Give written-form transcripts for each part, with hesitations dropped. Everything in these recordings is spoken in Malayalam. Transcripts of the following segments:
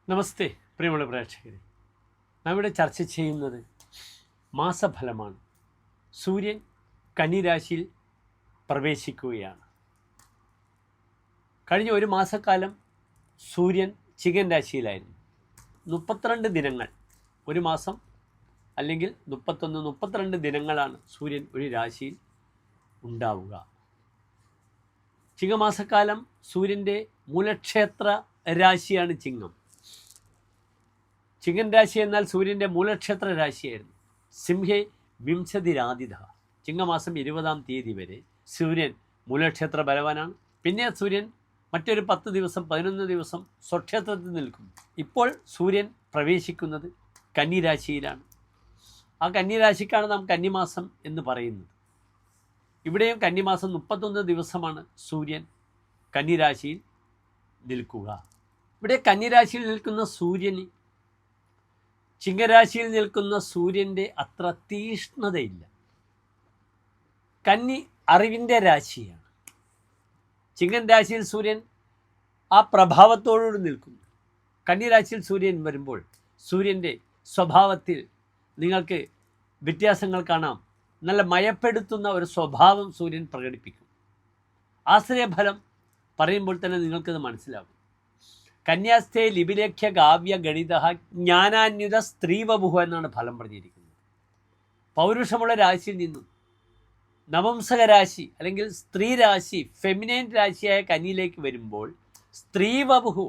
നമസ്തേ പ്രിയമുള്ള പ്രേക്ഷകരെ, നാം ഇവിടെ ചർച്ച ചെയ്യുന്നത് മാസഫലമാണ്. സൂര്യൻ കന്നിരാശിയിൽ പ്രവേശിക്കുകയാണ്. കഴിഞ്ഞ ഒരു മാസക്കാലം സൂര്യൻ ചികൻ രാശിയിലായിരുന്നു. 32 ദിനങ്ങൾ, ഒരു മാസം അല്ലെങ്കിൽ 32 ദിനങ്ങളാണ് സൂര്യൻ ഒരു രാശിയിൽ ഉണ്ടാവുക. ചിങ്ങമാസക്കാലം സൂര്യൻ്റെ മൂലക്ഷേത്ര രാശിയാണ് ചിങ്ങം. ചിങ്ങൻ രാശി എന്നാൽ സൂര്യൻ്റെ മൂലക്ഷേത്ര രാശിയായിരുന്നു. സിംഹേ വിംശതിരാതിഥ. ചിങ്ങമാസം 20-ാം തീയതി വരെ സൂര്യൻ മൂലക്ഷേത്ര ബലവാനാണ്. പിന്നെ സൂര്യൻ മറ്റൊരു 10 ദിവസം 11 ദിവസം സ്വക്ഷേത്രത്തിൽ നിൽക്കുന്നു. ഇപ്പോൾ സൂര്യൻ പ്രവേശിക്കുന്നത് കന്നിരാശിയിലാണ്. ആ കന്നിരാശിക്കാണ് നാം കന്നിമാസം എന്ന് പറയുന്നത്. ഇവിടെയും കന്നിമാസം 31 ദിവസമാണ് സൂര്യൻ കന്നിരാശിയിൽ നിൽക്കുക. ഇവിടെ കന്നിരാശിയിൽ നിൽക്കുന്ന സൂര്യന് ചിങ്ങരാശിയിൽ നിൽക്കുന്ന സൂര്യൻ്റെ അത്ര തീഷ്ണതയില്ല. കന്നി അറിവിൻ്റെ രാശിയാണ്. ചിങ്ങൻ രാശിയിൽ സൂര്യൻ ആ പ്രഭാവത്തോടുകൂടി നിൽക്കുന്നു. കന്നിരാശിയിൽ സൂര്യൻ വരുമ്പോൾ സൂര്യൻ്റെ സ്വഭാവത്തിൽ നിങ്ങൾക്ക് വ്യത്യാസങ്ങൾ കാണാം. നല്ല മയപ്പെടുത്തുന്ന ഒരു സ്വഭാവം സൂര്യൻ പ്രകടിപ്പിക്കും. ആശ്രയഫലം പറയുമ്പോൾ തന്നെ നിങ്ങൾക്കത് മനസ്സിലാകും. കന്യാസ്ഥേ ലിപിലേഖ്യ കാവ്യ ഗണിത ജ്ഞാനാന്യുത സ്ത്രീവപുഹ എന്നാണ് ഫലം പറഞ്ഞിരിക്കുന്നത്. പൗരുഷമുള്ള രാശിയിൽ നിന്നും നവംസക രാശി അല്ലെങ്കിൽ സ്ത്രീ രാശി, ഫെമിനൈൻ രാശിയായ കന്നിയിലേക്ക് വരുമ്പോൾ സ്ത്രീവപുഹു,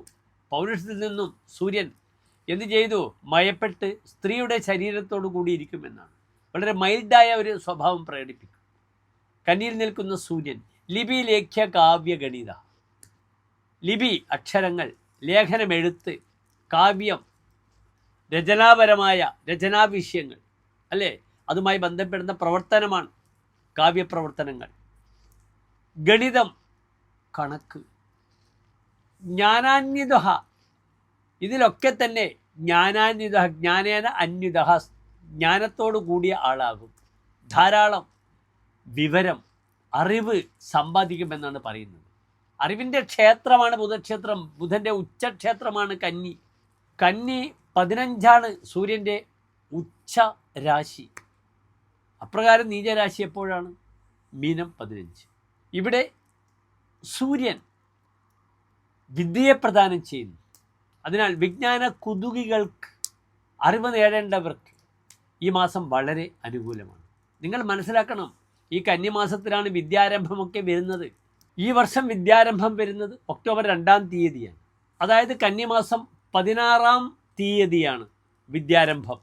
പൗരുഷത്തിൽ നിന്നും സൂര്യൻ എന്ത് ചെയ്തു? മയപ്പെട്ട് സ്ത്രീയുടെ ശരീരത്തോടു കൂടിയിരിക്കുമെന്നാണ്. വളരെ മൈൽഡായ ഒരു സ്വഭാവം പ്രകടിപ്പിക്കും. കന്നിയിൽ നിൽക്കുന്ന സൂര്യൻ ലിപി ലേഖ്യ കാവ്യ ഗണിത. ലിപി അക്ഷരങ്ങൾ, ലേഖനം, എഴുത്ത്, കാവ്യം, രചനാപരമായ രചനാവിഷയങ്ങൾ അല്ലേ, അതുമായി ബന്ധപ്പെടുന്ന പ്രവർത്തനമാണ് കാവ്യപ്രവർത്തനങ്ങൾ. ഗണിതം, കണക്ക്, ജ്ഞാനാന്വിത, ഇതിലൊക്കെ തന്നെ ജ്ഞാനാന്വിത, ജ്ഞാനേന അന്വിത, ജ്ഞാനത്തോടു കൂടിയ ആളാകും. ധാരാളം വിവരം, അറിവ് സമ്പാദിക്കുമെന്നാണ് പറയുന്നത്. അറിവിൻ്റെ ക്ഷേത്രമാണ് ബുധക്ഷേത്രം. ബുധൻ്റെ ഉച്ചക്ഷേത്രമാണ് കന്നി. കന്നി 15ആണ് സൂര്യൻ്റെ ഉച്ച രാശി. അപ്രകാരം നീചരാശി എപ്പോഴാണ്? മീനം 15. ഇവിടെ സൂര്യൻ വിദ്യയെ പ്രദാനം ചെയ്യുന്നു. അതിനാൽ വിജ്ഞാന കുതുകികൾക്ക്, അറിവ് നേടേണ്ടവർക്ക് ഈ മാസം വളരെ അനുകൂലമാണ്. നിങ്ങൾ മനസ്സിലാക്കണം, ഈ കന്നിമാസത്തിലാണ് വിദ്യാരംഭമൊക്കെ വരുന്നത്. ഈ വർഷം വിദ്യാരംഭം വരുന്നത് ഒക്ടോബർ 2-ാം തീയതിയാണ്. അതായത് കന്നിമാസം 16-ാം തീയതിയാണ് വിദ്യാരംഭം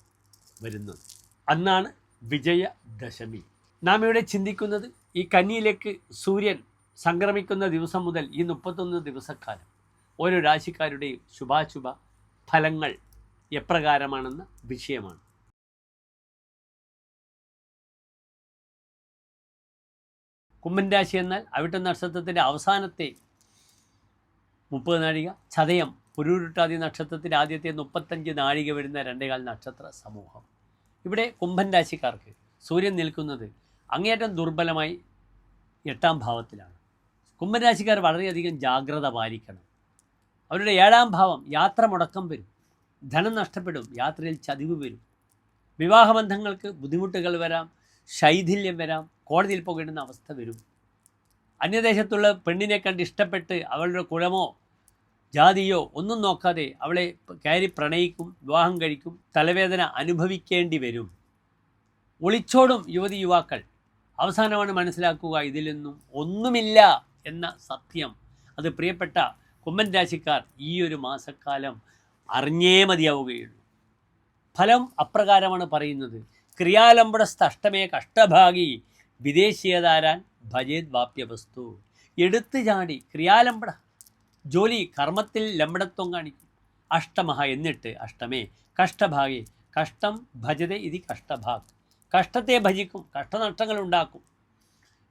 വരുന്നത്. അന്നാണ് വിജയദശമി. നാം ഇവിടെ ചിന്തിക്കുന്നത് ഈ കന്നിയിലേക്ക് സൂര്യൻ സംക്രമിക്കുന്ന ദിവസം മുതൽ ഈ 31 ദിവസക്കാലം ഓരോ രാശിക്കാരുടെയും ശുഭാശുഭ ഫലങ്ങൾ എപ്രകാരമാണെന്ന വിഷയമാണ്. കുംഭൻ രാശി എന്നാൽ അവിട്ട നക്ഷത്രത്തിൻ്റെ അവസാനത്തെ 30 നാഴിക, ചതയം പുരുരുട്ടാതി നക്ഷത്രത്തിൻ്റെ ആദ്യത്തെ 35 നാഴിക വരുന്ന 2.25 നക്ഷത്ര സമൂഹം. ഇവിടെ കുംഭൻ രാശിക്കാർക്ക് സൂര്യൻ നിൽക്കുന്നത് അങ്ങേയറ്റം ദുർബലമായി 8-ാം ഭാവത്തിലാണ്. കുംഭൻ രാശിക്കാർ വളരെയധികം ജാഗ്രത പാലിക്കണം. അവരുടെ 7-ാം ഭാവം യാത്ര മുടക്കം വരും, ധനം നഷ്ടപ്പെടും, യാത്രയിൽ ചതിവ് വരും, വിവാഹബന്ധങ്ങൾക്ക് ബുദ്ധിമുട്ടുകൾ വരാം, ശൈഥില്യം വരാം, കോടതിയിൽ പോകേണ്ടുന്ന അവസ്ഥ വരും. അന്യദേശത്തുള്ള പെണ്ണിനെ കണ്ട് ഇഷ്ടപ്പെട്ട് അവളുടെ കുലമോ ജാതിയോ ഒന്നും നോക്കാതെ അവളെ കയറി പ്രണയിക്കും, വിവാഹം കഴിക്കും, തലവേദന അനുഭവിക്കേണ്ടി വരും. ഒളിച്ചോടും യുവതി യുവാക്കൾ. അവസാനമാണ് മനസ്സിലാക്കുക ഇതിലൊന്നും ഒന്നുമില്ല എന്ന സത്യം. അത് പ്രിയപ്പെട്ട കുംഭൻ രാശിക്കാർ ഈ ഒരു മാസക്കാലം അറിഞ്ഞേ മതിയാവുകയുള്ളൂ. ഫലം അപ്രകാരമാണ് പറയുന്നത്. ക്രിയാലംബടസ്ഥ അഷ്ടമേ കഷ്ടഭാഗി വിദേശീയതാരാൻ ഭജേത് വാപ്യവസ്തു. എടുത്തു ചാടി ക്രിയാലംബട, ജോലി കർമ്മത്തിൽ ലംബടത്വം കാണിക്കും. അഷ്ടമഹ, എന്നിട്ട് അഷ്ടമേ കഷ്ടഭാഗി, കഷ്ടം ഭജതെ ഇതി കഷ്ടഭാഗ്, കഷ്ടത്തെ ഭജിക്കും, കഷ്ടനഷ്ടങ്ങൾ ഉണ്ടാക്കും.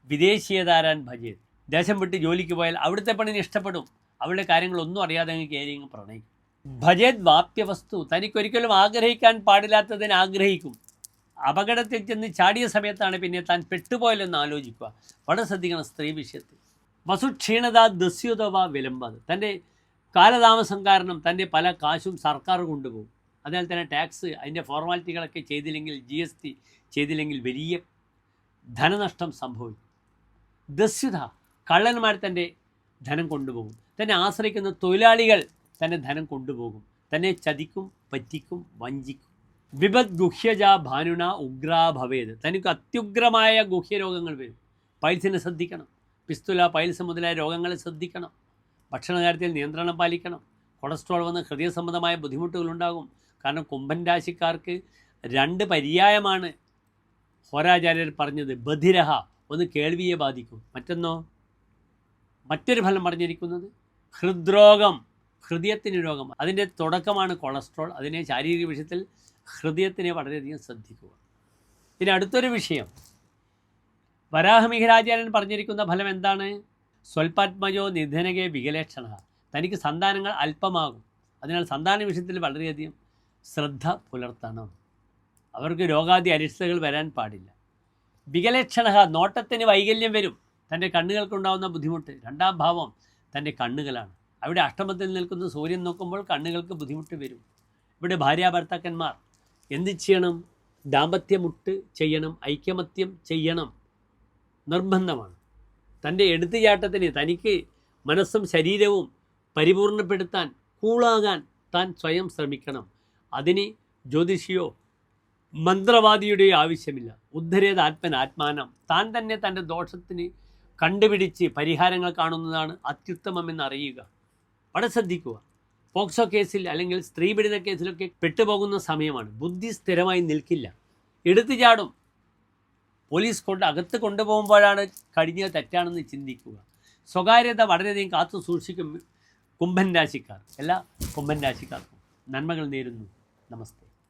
വിദേശീയതാരാൻ ഭജേത്, ദേശം വിട്ട് ജോലിക്ക് പോയാൽ അവിടുത്തെ പണിന് ഇഷ്ടപ്പെടും, അവളുടെ കാര്യങ്ങളൊന്നും അറിയാതെ അങ്ങ് കയറി പ്രണയിക്കും. ഭജേത് വാപ്യവസ്തു, തനിക്കൊരിക്കലും ആഗ്രഹിക്കാൻ പാടില്ലാത്തതിന് ആഗ്രഹിക്കും. അപകടത്തിൽ ചെന്ന് ചാടിയ സമയത്താണ് പിന്നെ താൻ പെട്ടുപോയല്ലെന്ന് ആലോചിക്കുക. വളരെ ശ്രദ്ധിക്കണം സ്ത്രീ വിഷയത്തിൽ. വസുക്ഷീണത ദസ്യുതവ വിലംബത്, തൻ്റെ കാലതാമസം കാരണം തൻ്റെ പല കാശും സർക്കാർ കൊണ്ടുപോകും. അതിനാൽ തന്നെ ടാക്സ് അതിൻ്റെ ഫോർമാലിറ്റികളൊക്കെ ചെയ്തില്ലെങ്കിൽ, GST ചെയ്തില്ലെങ്കിൽ വലിയ ധനനഷ്ടം സംഭവിക്കും. ദസ്യുത, കള്ളന്മാർ തൻ്റെ ധനം കൊണ്ടുപോകും. തന്നെ ആശ്രയിക്കുന്ന തൊഴിലാളികൾ തൻ്റെ ധനം കൊണ്ടുപോകും. തന്നെ ചതിക്കും, പറ്റിക്കും, വഞ്ചിക്കും. വിപത് ഗുഹ്യജ ഭാനുന ഉഗ്രാ ഭവേത്, തനിക്ക് അത്യുഗ്രമായ ഗുഹ്യരോഗങ്ങൾ വരും. പൈൽസിനെ ശ്രദ്ധിക്കണം. പിസ്തുല, പൈൽസ് മുതലായ രോഗങ്ങളെ ശ്രദ്ധിക്കണം. ഭക്ഷണ കാര്യത്തിൽ നിയന്ത്രണം പാലിക്കണം. കൊളസ്ട്രോൾ വന്ന് ഹൃദയ സംബന്ധമായ ബുദ്ധിമുട്ടുകളുണ്ടാകും. കാരണം കുംഭൻ രാശിക്കാർക്ക് 2 പര്യായമാണ് ഹോരാചാര്യർ പറഞ്ഞത്. ബധിരഹ, ഒന്ന് കേൾവിയെ ബാധിക്കും, മറ്റൊരു ഫലം പറഞ്ഞിരിക്കുന്നത് ഹൃദ്രോഗം, ഹൃദയത്തിന് രോഗം. അതിൻ്റെ തുടക്കമാണ് കൊളസ്ട്രോൾ. അതിനെ ശാരീരിക വിഷയത്തിൽ ഹൃദയത്തിനെ വളരെയധികം ശ്രദ്ധിക്കുക. ഇനി അടുത്തൊരു വിഷയം, വരാഹമിഹിരാചാര്യൻ പറഞ്ഞിരിക്കുന്ന ഫലം എന്താണ്? സ്വൽപാത്മജോ നിധനകെ വികലേക്ഷണ, തനിക്ക് സന്താനങ്ങൾ അല്പമാകും. അതിനാൽ സന്താന വിഷയത്തിൽ വളരെയധികം ശ്രദ്ധ പുലർത്തണം. അവർക്ക് രോഗാദി അരിഷ്ടതകൾ വരാൻ പാടില്ല. വികലേക്ഷണ, നോട്ടത്തിന് വൈകല്യം വരും. തൻ്റെ കണ്ണുകൾക്കുണ്ടാകുന്ന ബുദ്ധിമുട്ട്. 2ാം ഭാവം തൻ്റെ കണ്ണുകളാണ്. അവിടെ അഷ്ടമത്തിൽ നിൽക്കുന്ന സൂര്യൻ നോക്കുമ്പോൾ കണ്ണുകൾക്ക് ബുദ്ധിമുട്ട് വരും. ഇവിടെ ഭാര്യാഭർത്താക്കന്മാർ എന്ത് ചെയ്യണം? ദാമ്പത്യമുട്ട് ചെയ്യണം, ഐക്യമത്യം ചെയ്യണം, നിർബന്ധമാണ്. തൻ്റെ എടുത്തുചാട്ടത്തിന് തനിക്ക് മനസ്സും ശരീരവും പരിപൂർണപ്പെടുത്താൻ, കൂളാകാൻ താൻ സ്വയം ശ്രമിക്കണം. അതിന് ജ്യോതിഷിയോ മന്ത്രവാദിയുടെയോ ആവശ്യമില്ല. ഉദ്ധരേത് ആത്മാനം, താൻ തന്നെ തൻ്റെ ദോഷത്തിന് കണ്ടുപിടിച്ച് പരിഹാരങ്ങൾ കാണുന്നതാണ് അത്യുത്തമമെന്ന് അറിയുക. വളരെ ശ്രദ്ധിക്കുക. പോക്സോ കേസിൽ അല്ലെങ്കിൽ സ്ത്രീപീഡന കേസിലൊക്കെ പെട്ടുപോകുന്ന സമയമാണ്. ബുദ്ധി സ്ഥിരമായി നിൽക്കില്ല, എടുത്തു ചാടും. പോലീസ് അകത്ത് കൊണ്ടുപോകുമ്പോഴാണ് കഴിഞ്ഞ തെറ്റാണെന്ന് ചിന്തിക്കുക. സ്വകാര്യത വളരെയധികം കാത്തു സൂക്ഷിക്കും കുംഭൻ രാശിക്കാർ. എല്ലാ കുംഭൻ രാശിക്കാർക്കും നന്മകൾ നേരുന്നു. നമസ്തേ.